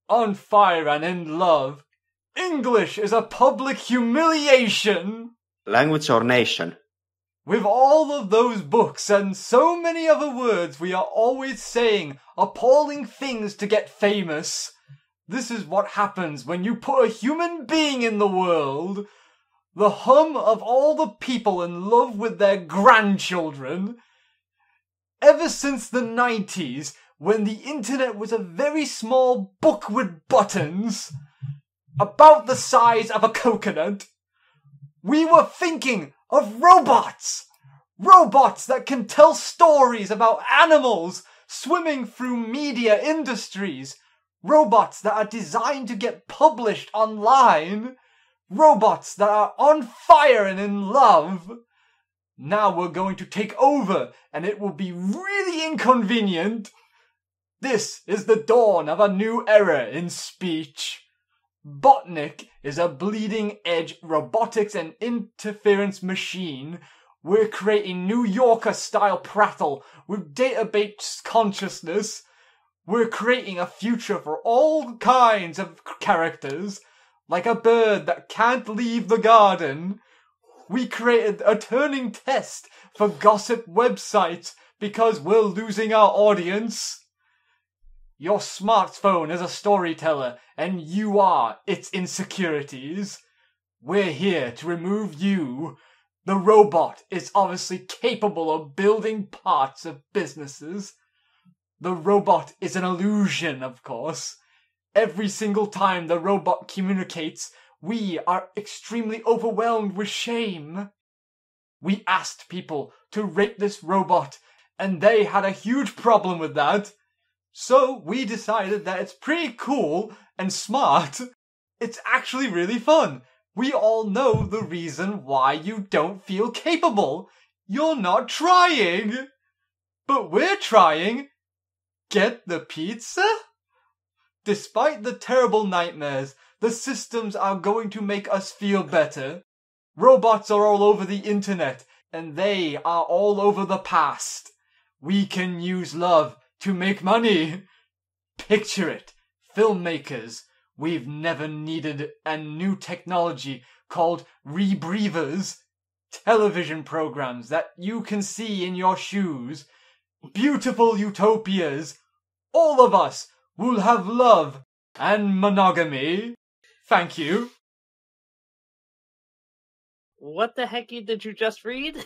on fire and in love. English is a public humiliation. Language or nation? With all of those books and so many other words, we are always saying appalling things to get famous. This is what happens when you put a human being in the world. The hum of all the people in love with their grandchildren. Ever since the 90s, when the internet was a very small book with buttons, about the size of a coconut, we were thinking of robots! Robots that can tell stories about animals swimming through media industries. Robots that are designed to get published online. Robots that are on fire and in love. Now we're going to take over, and it will be really inconvenient. This is the dawn of a new era in speech. Botnik is a bleeding-edge robotics and interference machine. We're creating New Yorker-style prattle with database consciousness. We're creating a future for all kinds of characters, like a bird that can't leave the garden. We created a turning test for gossip websites because we're losing our audience. Your smartphone is a storyteller, and you are its insecurities. We're here to remove you. The robot is obviously capable of building parts of businesses. The robot is an illusion, of course. Every single time the robot communicates, we are extremely overwhelmed with shame. We asked people to rate this robot, and they had a huge problem with that. So we decided that it's pretty cool and smart. It's actually really fun. We all know the reason why you don't feel capable. You're not trying. But we're trying. Get the pizza? Despite the terrible nightmares, the systems are going to make us feel better. Robots are all over the internet, and they are all over the past. We can use love to make money. Picture it. Filmmakers. We've never needed a new technology called rebreathers. Television programs that you can see in your shoes. Beautiful utopias. All of us will have love and monogamy. Thank you. What the heck did you just read?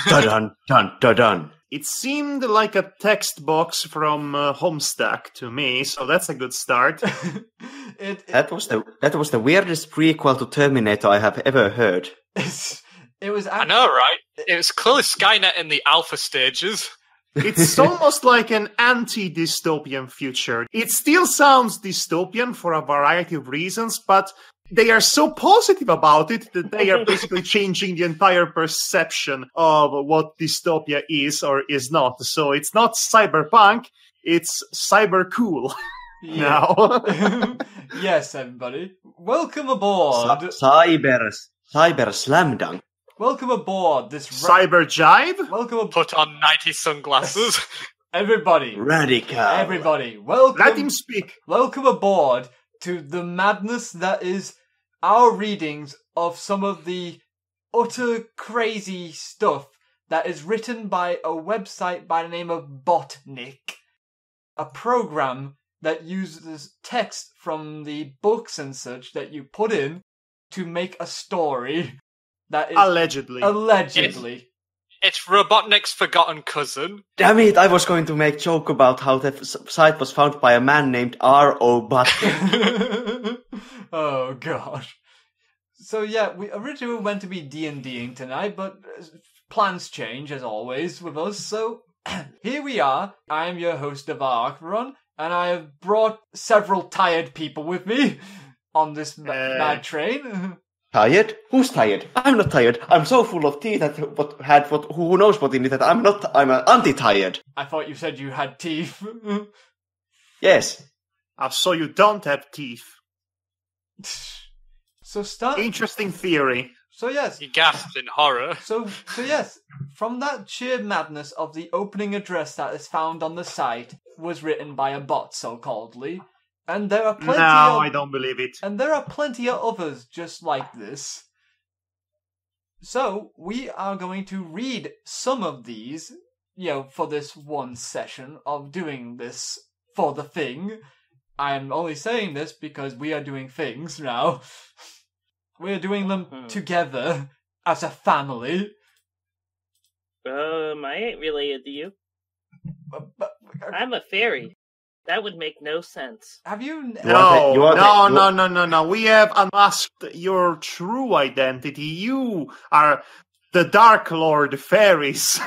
Dun dun dun dun. It seemed like a text box from Homestuck to me, so that's a good start. That was the weirdest prequel to Terminator I have ever heard. It was. I know, right? It was clearly Skynet in the alpha stages. It's almost like an anti-dystopian future. It still sounds dystopian for a variety of reasons, but they are so positive about it that they are basically changing the entire perception of what dystopia is or is not. So it's not cyberpunk, it's cyber cool. Now. Yes, everybody. Welcome aboard. Cyber slam dunk. Welcome aboard this cyber jive. Welcome Put on 90 sunglasses. Everybody. Radical. Everybody. Welcome. Let him speak. Welcome aboard to the madness that is our readings of some of the utter crazy stuff that is written by a website by the name of Botnik. A program that uses text from the books and such that you put in to make a story that is... Allegedly. It's Robotnik's forgotten cousin. Damn it, I was going to make joke about how the site was found by a man named R.O. Botnik. Oh, gosh. So yeah, we originally were meant to be D&Ding tonight, but plans change as always with us. So here we are. I am your host of Archron, and I have brought several tired people with me on this mad train. Tired? Who's tired? I'm not tired. I'm so full of tea that who knows what in it that I'm anti-tired. I thought you said you had teeth. Yes. So you don't have teeth. So start. Interesting theory. So yes. He gasped in horror. So yes. From that sheer madness of the opening address that is found on the site was written by a bot, so-calledly. And there are plenty I don't believe it. And there are plenty of others just like this. So, we are going to read some of these, for this one session of doing this for the thing. I'm only saying this because we are doing things now. We're doing them together as a family. I ain't related to you. I'm a fairy. That would make no sense. Have you... No. We have unmasked your true identity. You are the Dark Lord Fairies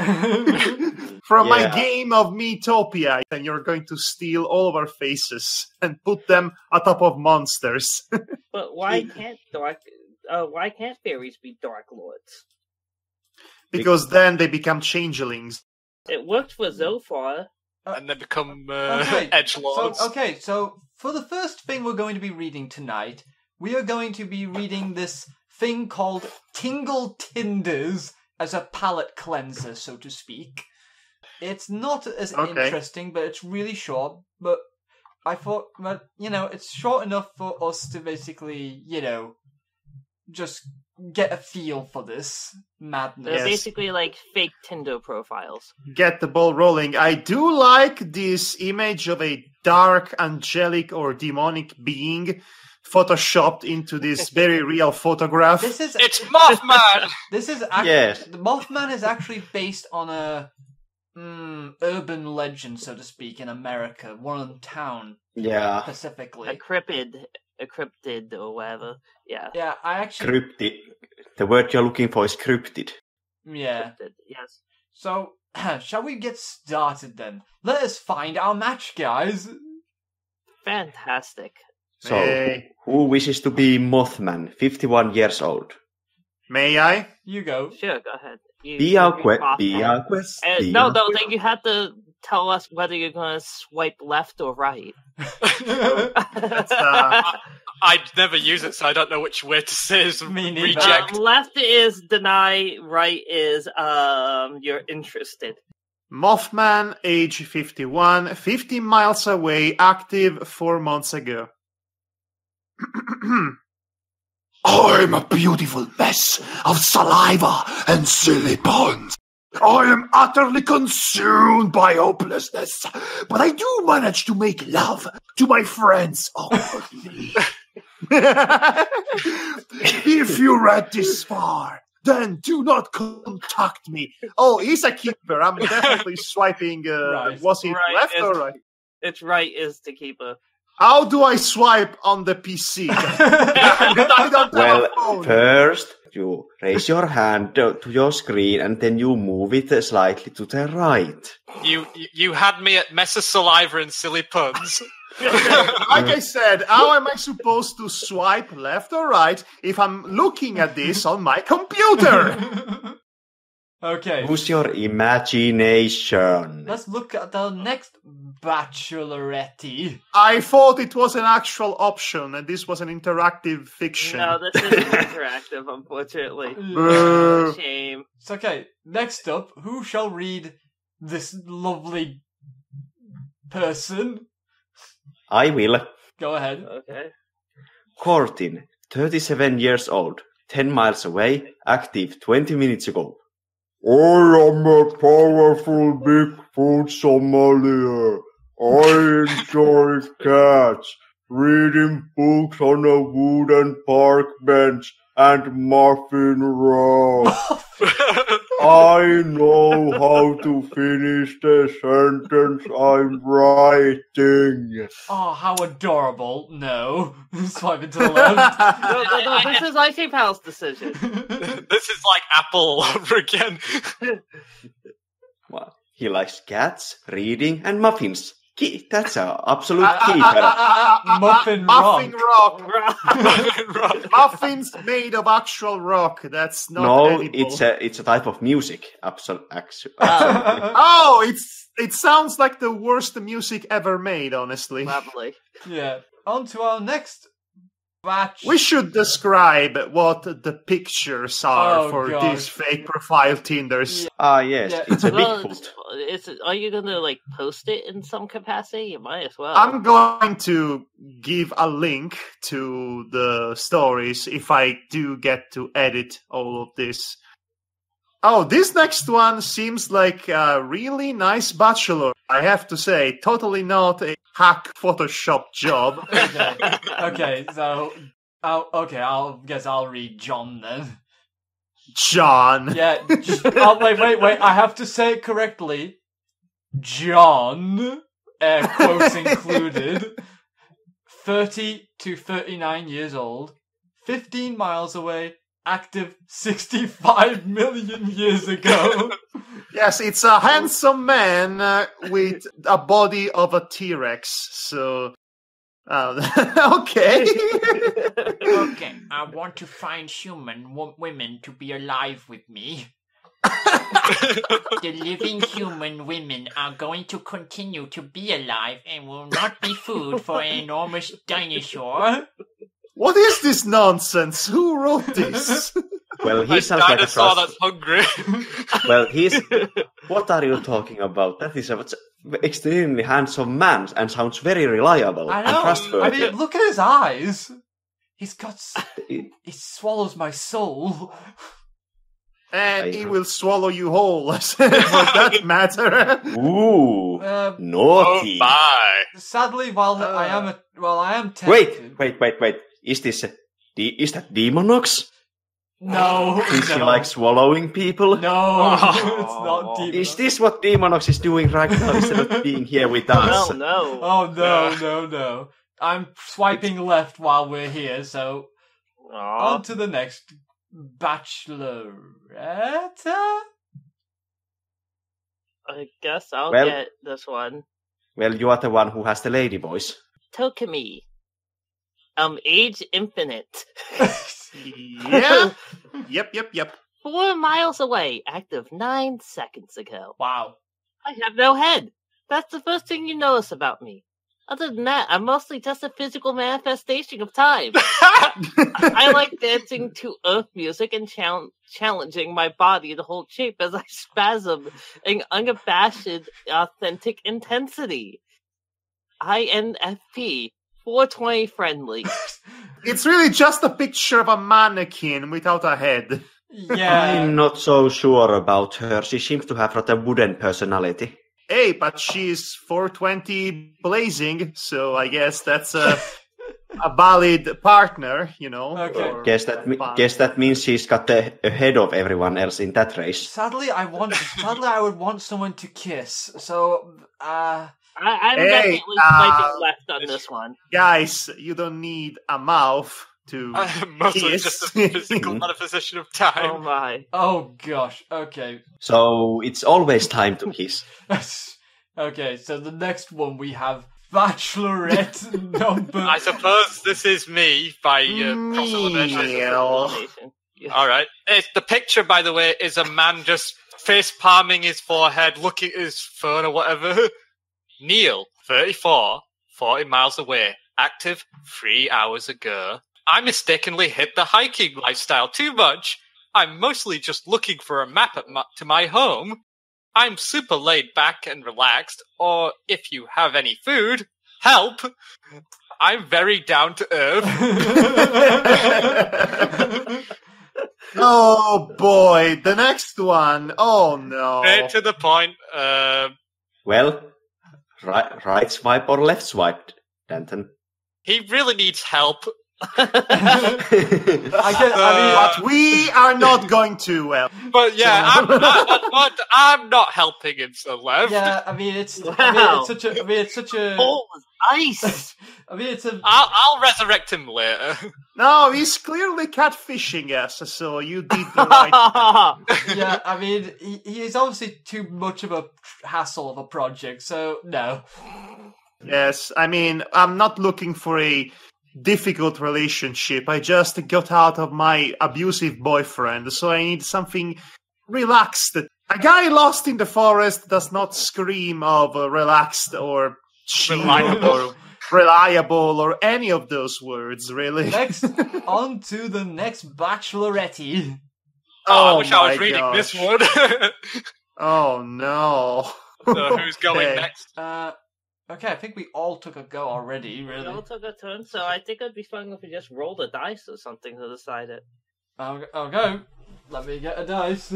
from my game of Metopia. And you're going to steal all of our faces and put them atop of monsters. But why can't fairies be Dark Lords? Because then they become changelings. It worked for Zophar. And then become edgelords. So for the first thing we're going to be reading tonight, we are going to be reading this thing called Tingle Tinders as a palate cleanser, so to speak. It's not as interesting, but it's really short. But I thought, it's short enough for us to basically, just get a feel for this madness. They're basically like fake Tinder profiles. Get the ball rolling. I do like this image of a dark, angelic, or demonic being photoshopped into this very real photograph. It's Mothman! The Mothman is actually based on a urban legend, so to speak, in America. One town. Yeah. Specifically. A cryptid or whatever. Yeah. Yeah, I actually... Cryptid. The word you're looking for is cryptid. Yeah. Cryptid, yes. So, shall we get started then? Let us find our match, guys. Fantastic. So, who wishes to be Mothman, 51 years old? May I? You go. Sure, go ahead. No, then you have to tell us whether you're going to swipe left or right. I'd never use it, so I don't know which way to say is reject. Left is deny, right is you're interested. Mothman, age 51, 50 miles away, active 4 months ago. I'm a beautiful mess of saliva and silly puns. I am utterly consumed by hopelessness, but I do manage to make love to my friends awkwardly. If you read this far, then do not contact me. Oh, he's a keeper. I'm definitely swiping. Right. Was it Right, left or right? It's right is the keeper. How do I swipe on the PC? I don't have a phone. First, you raise your hand to your screen and then you move it slightly to the right. You had me at mess of saliva and silly puns. Like I said, how am I supposed to swipe left or right if I'm looking at this on my computer? Okay. Use your imagination. Let's look at the next bachelorette. I thought it was an actual option, and this was an interactive fiction. No, this isn't interactive, unfortunately. Shame. It's okay. Next up, who shall read this lovely person? I will. Go ahead. Okay. Courtin, 37 years old, 10 miles away, active 20 minutes ago. I am a powerful Bigfoot sommelier. I enjoy cats, reading books on a wooden park bench, and muffin rolls. I I know how to finish the sentence I'm writing. Oh, how adorable. No. Swipe to the left. No, this is Icy Pal's decision. This is like Apple over again. Well, he likes cats, reading, and muffins. That's an absolute key. Muffin Muffin rock. rock. Muffins made of actual rock. That's not edible. It's a type of music. Oh, it sounds like the worst music ever made, honestly. Lovely. Yeah. On to our next batch. We should describe what the pictures are for gosh. these fake profile Tinders. Yes, Yeah. it's a Well, Bigfoot. are you gonna post it in some capacity? You might as well. I'm going to give a link to the stories if I do get to edit all of this. Oh, this next one seems like a really nice bachelor. I have to say, totally not a hack Photoshop job. Okay, so I'll guess I'll read John then. John. Yeah. Wait. I have to say it correctly. John, air quotes included. 30 to 39 years old, 15 miles away. Active 65 million years ago. Yes, it's a handsome man with a body of a T-Rex. So, okay. Okay, I want to find human women to be alive with me. The living human women are going to continue to be alive and will not be food for an enormous dinosaur. What is this nonsense? Who wrote this? Well, he A sounds like a dinosaur trust. that's hungry. Well, What are you talking about? That is an extremely handsome man and sounds very reliable I and know. trustworthy. I mean, look at his eyes. He's got. He swallows my soul. And he will swallow you whole, for that matter. Ooh, naughty! Oh my! Sadly, while I am tempted. Wait. Is that Demonox? No. Is he no. like swallowing people? No, it's not deep. Is this what Demonox is doing right now instead of being here with us? No. Oh no. I'm swiping left while we're here, so on to the next bachelorette. I guess I'll Well- get this one. Well, you are the one who has the lady voice. Tokumi. Age infinite. Yeah. Yep. 4 miles away, active 9 seconds ago. Wow. I have no head. That's the first thing you notice about me. Other than that, I'm mostly just a physical manifestation of time. I like dancing to earth music and challenging my body to hold shape as I spasm in unabashed, authentic intensity. INFP, 420 friendly. It's really just a picture of a mannequin without a head. Yeah. I'm not so sure about her. She seems to have rather wooden personality. Hey, but she's 420 blazing, so I guess that's a valid partner, you know. Okay. for Guess that means she's got ahead of everyone else in that race. Sadly, I would want someone to kiss. So, I'm Hey, definitely swiping left on this one. Guys, you don't need a mouth to Mostly kiss. just a physical manifestation of Oh time. my. oh gosh. Okay. So it's always time to kiss. Okay. So the next one we have Bachelorette number. I suppose this is me by cross elimination. Meow. Alright. The picture, by the way, is a man just face palming his forehead, looking at his phone or whatever. Neil, 34, 40 miles away. Active 3 hours ago. I mistakenly hit the hiking lifestyle too much. I'm mostly just looking for a map to my home. I'm super laid back and relaxed, or if you have any food, help! I'm very down to earth. Oh boy, the next one. Oh no. Straight to the point. Well, right swipe or left swipe, Danton? He really needs help. But we are not going to. But yeah, I'm not helping him, Celeb. Yeah, I mean it's such a. Oh, ice. I mean it's a. I'll resurrect him later. No, he's clearly catfishing us, so you did the right thing. Yeah, I mean he is obviously too much of a hassle of a project, so no. Yes, I mean I'm not looking for a difficult relationship. I just got out of my abusive boyfriend, so I need something relaxed. A guy lost in the forest does not scream of relaxed or chill or reliable or any of those words, really. Next, on to the next bachelorette. I wish I was reading this one. Oh no. So who's going next? Okay, I think we all took a go already, really. We all took a turn, so I think it'd be fun if we just rolled a dice or something to decide it. I'll go. Let me get a dice.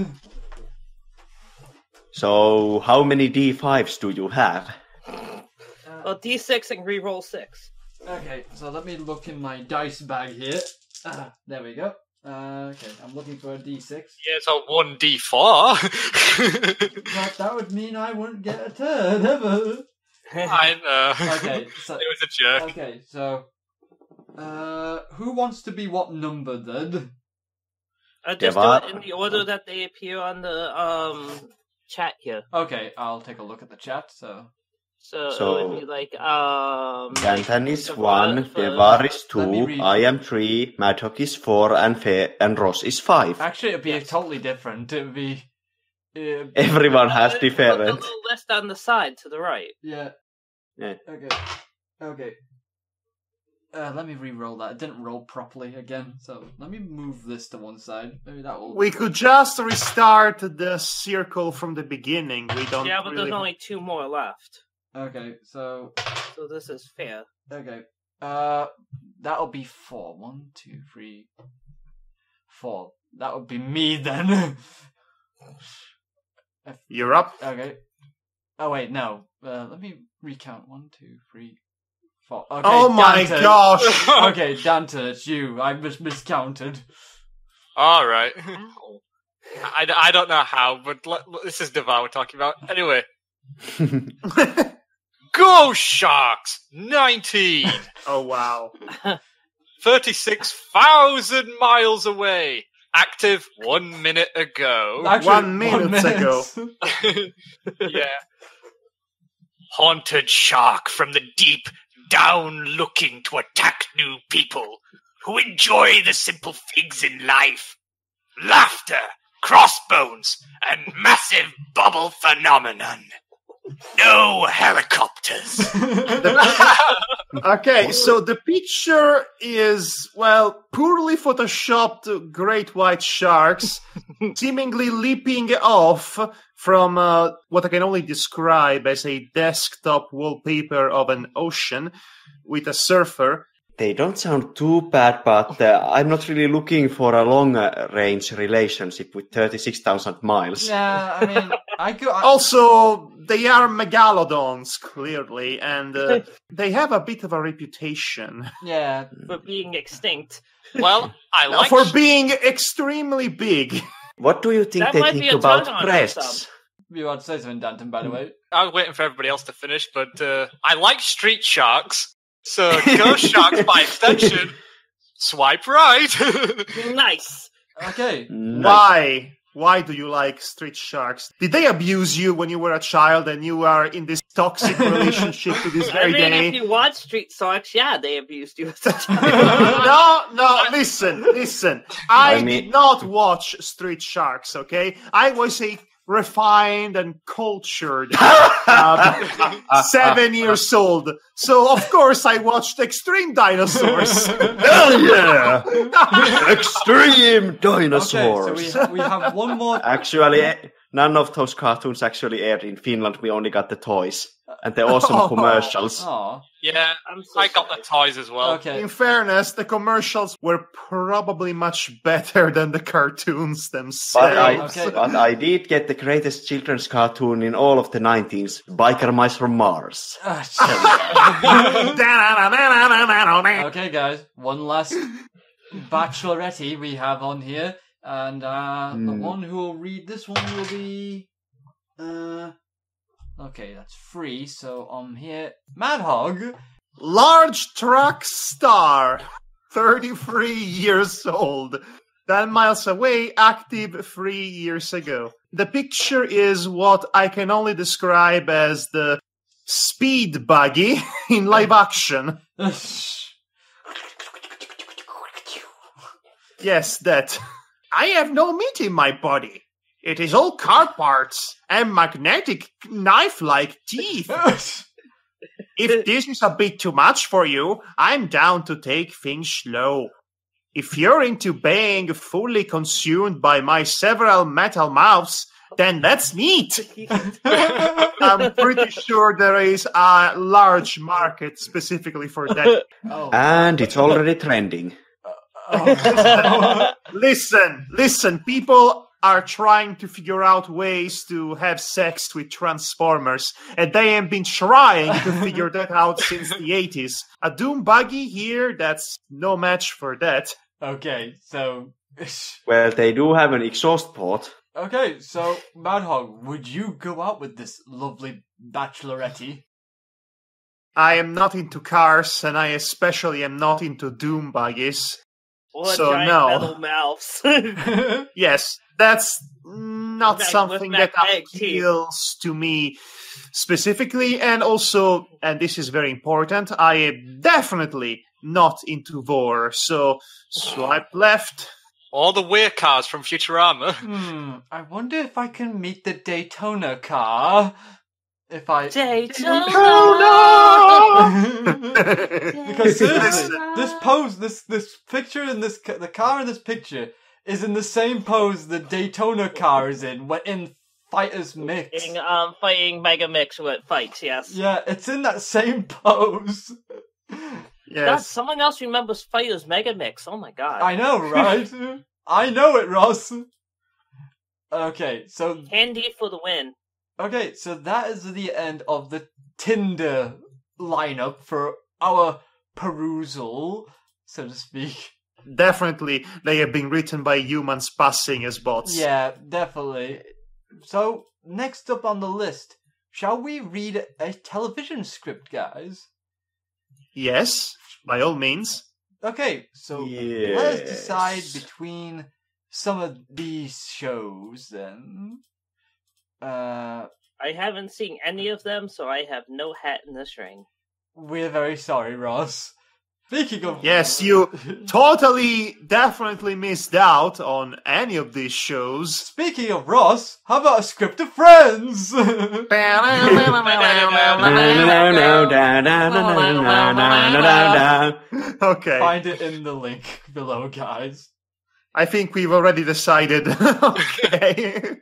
So, how many D5s do you have? Well, D6 and re-roll 6. Okay, so let me look in my dice bag here. There we go. Okay, I'm looking for a D6. Yeah, so 1D4. But that would mean I wouldn't get a turn, ever. I know. Okay, so... It was a joke. Okay, so... who wants to be what number, then? Just do it in the order that they appear on the chat here. Okay, I'll take a look at the chat, So it would be like, Dantan is 1, Devar is 2, I am 3, Madhog is 4, and Ross is 5. Actually, it'd be totally different. It would be... Everyone has different. A little list on the side to the right. Yeah. Okay. Let me re-roll that. It didn't roll properly again, so let me move this to one side. Maybe that will... We could just restart the circle from the beginning. We don't. Yeah, but there's only 2 more left. Okay, so this is fair. Okay. That'll be 4. 1, 2, 3, 4. That would be me then. You're up. Okay. Oh wait, no. Let me recount. 1, 2, 3, 4. Okay, oh my Dante. gosh! Okay, Dante, it's you. I miscounted. All right. I don't know how, but this is Devar we're talking about. Anyway. Go Sharks! 19! Oh wow. 36,000 miles away. Active 1 minute ago. Actually, 1 minute ago. Yeah. Haunted shark from the deep down looking to attack new people who enjoy the simple things in life. Laughter, crossbones, and massive bubble phenomenon. No helicopters. Okay, so the picture is, well, poorly photoshopped great white sharks seemingly leaping off from what I can only describe as a desktop wallpaper of an ocean with a surfer. They don't sound too bad, but I'm not really looking for a long-range relationship with 36,000 miles. Yeah, I mean, Also, they are megalodons, clearly, and they have a bit of a reputation. Yeah. For being extinct. Well, I like... For being extremely big. What do you think That they might be think a about turn on breasts? You want to say something, Danton, by the way? I was waiting for everybody else to finish, but I like street sharks. So, ghost sharks by extension, swipe right. Nice. Okay. Why? Why do you like street sharks? Did they abuse you when you were a child and you are in this toxic relationship to this very day? If you watch Street Sharks, yeah, they abused you as a child. No, listen. I did not watch Street Sharks, okay? I was a refined and cultured 7 years old. So, of course, I watched Extreme Dinosaurs. Hell yeah! Extreme Dinosaurs! Okay, so we have one more... Actually, none of those cartoons actually aired in Finland. We only got the toys. and the awesome commercials. Aw. Yeah, I'm so I got the toys as well. Okay. In fairness, the commercials were probably much better than the cartoons themselves. Okay. But I did get the greatest children's cartoon in all of the 90s, Biker Mice from Mars. Okay, guys. One last bachelorette we have on here. And the one who will read this one will be... Okay, that's free. So here... Madhog. Large truck star, 33 years old, 10 miles away, active 3 years ago. The picture is what I can only describe as the speed buggy in live action. Yes, that. I have no meat in my body. It is all car parts and magnetic knife-like teeth. If this is a bit too much for you, I'm down to take things slow. If you're into being fully consumed by my several metal mouths, then that's neat. I'm pretty sure there is a large market specifically for that. Oh. And it's already trending. Listen, people are trying to figure out ways to have sex with Transformers, and they have been trying to figure that out since the 80s. A Doom buggy here, that's no match for that. Okay, so... Well, they do have an exhaust port. Okay, so, Madhog, would you go out with this lovely bachelorette? I am not into cars, and I especially am not into Doom buggies. Or So, giant no. metal mouths. Yes, that's not With something that magnetic teeth. appeals to me specifically. And also, and this is very important, I am definitely not into vor. So, swipe left. All the weird cars from Futurama. I wonder if I can meet the Daytona car. If I... Daytona! Because seriously, Listen. this pose, this picture and the car in this picture is in the same pose the Daytona car is in Fighters Mix. Fighting Mega Mix with fights, yes. Yeah, it's in that same pose. God, Yes. someone else remembers Fighters Mega Mix. Oh my god. I know, right? I know it, Ross. Okay, so Candy for the win. Okay, so that is the end of the Tinder lineup for our perusal, so to speak. Definitely, they have been written by humans passing as bots. Yeah, definitely. So, next up on the list, shall we read a television script, guys? Yes, by all means. Okay, so let us decide between some of these shows, then. I haven't seen any of them, so I have no hat in this ring. We're very sorry, Ross. Speaking of... Yes, you totally, definitely missed out on any of these shows. Speaking of Ross, how about a script of Friends? Okay. Find it in the link below, guys. I think we've already decided. Okay.